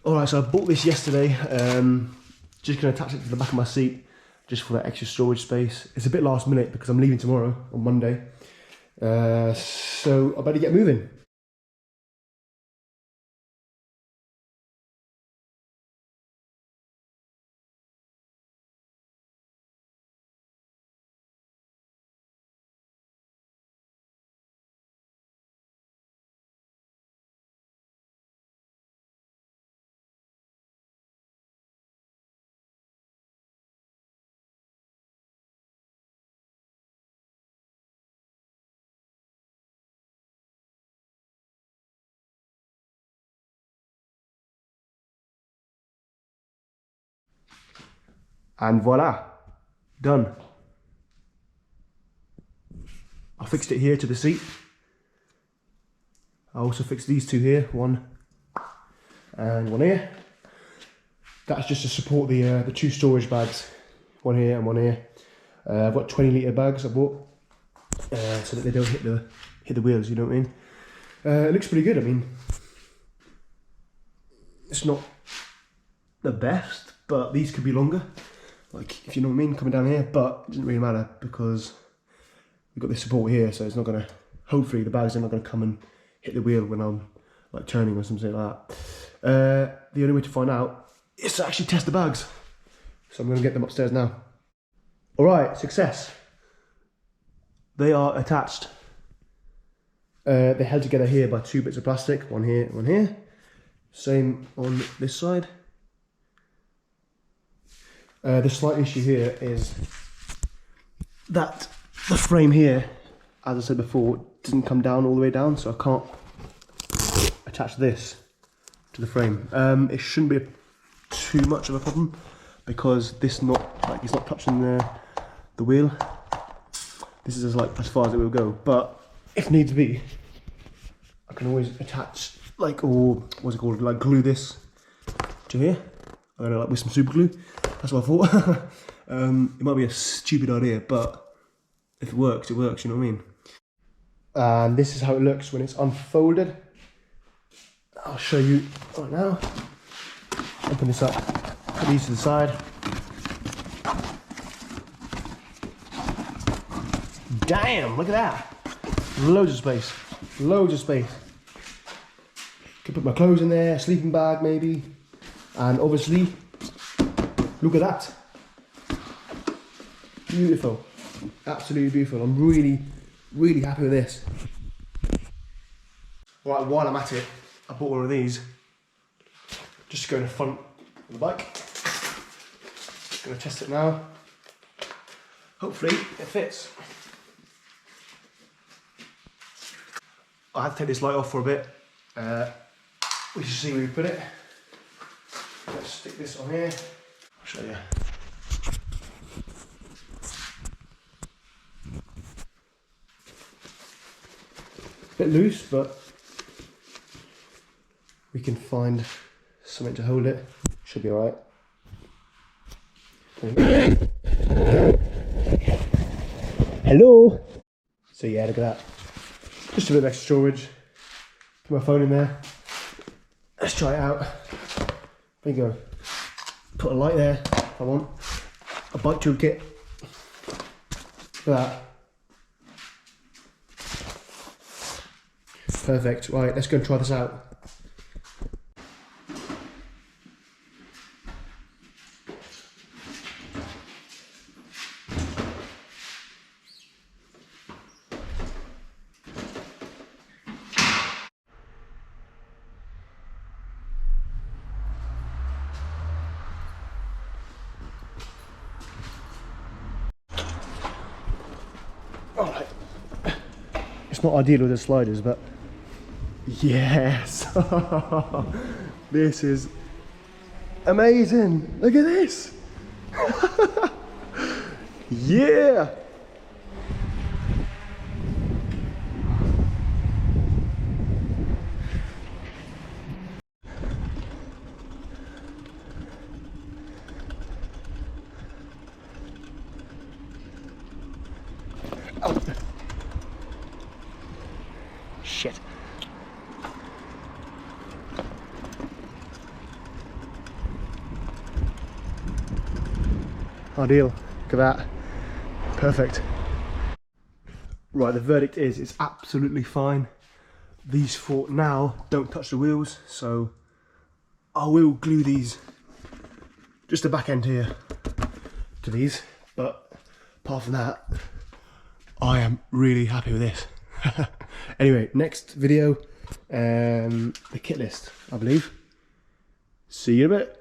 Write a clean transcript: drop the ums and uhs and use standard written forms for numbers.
Alright, so I bought this yesterday. Just going to attach it to the back of my seat just for that extra storage space. It's a bit last minute because I'm leaving tomorrow on Monday. So I better get moving. And voila, done. I fixed it here to the seat. I also fixed these two here, one and one here. That's just to support the two storage bags, one here and one here. I've got 20-litre bags I bought, so that they don't hit the wheels. You know what I mean? It looks pretty good. I mean, it's not the best, but these could be longer. Like, if you know what I mean, coming down here. But it doesn't really matter because we've got this support here, so it's not gonna. Hopefully, the bags are not gonna come and hit the wheel when I'm like turning or something like that. The only way to find out is to actually test the bags. So I'm gonna get them upstairs now. All right, success. They are attached. They're held together here by two bits of plastic, one here, one here. Same on this side. The slight issue here is that the frame here, as I said before, doesn't come down all the way down, so I can't attach this to the frame. It shouldn't be too much of a problem because this it's not touching the wheel. This is as far as it will go, but if needs be, I can always attach glue this to here. I don't know, like with some super glue. That's what I thought. It might be a stupid idea, but if it works, you know what I mean? And this is how it looks when it's unfolded. I'll show you right now. Open this up, put these to the side. Damn, look at that. Loads of space, loads of space. Can put my clothes in there, sleeping bag maybe. And obviously, look at that. Beautiful, absolutely beautiful. I'm really, really happy with this. Right, while I'm at it, I bought one of these. Just to go in the front of the bike. Gonna test it now. Hopefully it fits. I had to take this light off for a bit. We should see where we put it. Let's stick this on here. I'll show you. Bit loose, but we can find something to hold it. Should be alright. Hello. So yeah, look at that. Just a bit of extra storage. Put my phone in there. Let's try it out. There you go. Put a light there if I want. A bike tool kit. Look at that. Perfect. Right, let's go and try this out. Alright. It's not ideal with the sliders, but yes. This is amazing. Look at this. Yeah. Oh. Shit. ideal. Look at that. Perfect. Right, the verdict is it's absolutely fine. These four now don't touch the wheels, so I will glue these, just the back end here, to these. But apart from that, I am really happy with this. Anyway, next video, the kit list, I believe. See you in a bit.